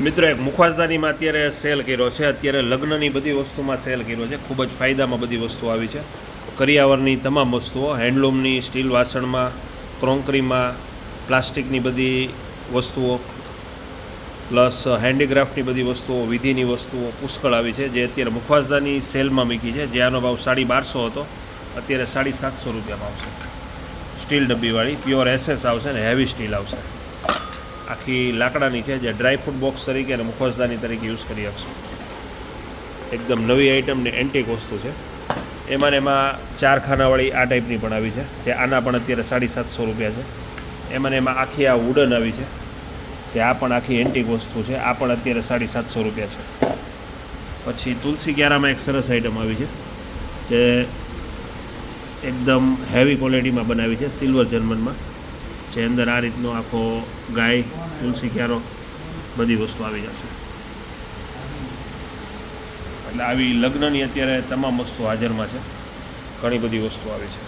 મિત્રો એક મુખવાસદાનીમાં અત્યારે સેલ કર્યો છે. અત્યારે લગ્નની બધી વસ્તુમાં સેલ કર્યો છે. ખૂબ જ ફાયદામાં બધી વસ્તુ આવી છે. કરિયાવરની તમામ વસ્તુઓ, હેન્ડલૂમની, સ્ટીલ વાસણમાં, ક્રોકરીમાં, પ્લાસ્ટિકની બધી વસ્તુઓ, પ્લસ હેન્ડીક્રાફ્ટની બધી વસ્તુઓ, વિધિની વસ્તુઓ પુષ્કળ આવી છે, જે અત્યારે મુખવાસદાની સેલમાં મૂકી છે. જે આનો ભાવ 1250 હતો, અત્યારે 750 રૂપિયામાં આવશે. સ્ટીલ ડબ્બીવાળી પ્યોર SS આવશે ને હેવી સ્ટીલ આવશે. આખી લાકડાની છે, જે ડ્રાય ફ્રૂટ બોક્સ તરીકે અને મુખવાસદાની તરીકે યુઝ કરી શકશો. એકદમ નવી આઇટમની એન્ટિક વસ્તુ છે. એમાં એમાં 4 ખાનાવાળી આ ટાઈપની પણ આવી છે, જે આના પણ અત્યારે 750 રૂપિયા છે. એમાં આખી આ વુડન આવી છે, જે આ પણ આખી એન્ટિક વસ્તુ છે. આ પણ અત્યારે 750 રૂપિયા છે. પછી તુલસી ક્યારામાં એક સરસ આઇટમ આવી છે, જે એકદમ હેવી ક્વોલિટીમાં બનાવી છે, સિલ્વર જર્મનમાં, જે અંદર આ રીતનો આખો ગાય, તુલસી ક્યારો બધી વસ્તુ આવી જશે. એટલે આવી લગ્નની અત્યારે તમામ વસ્તુ હાજરમાં છે. ઘણી બધી વસ્તુ આવી છે.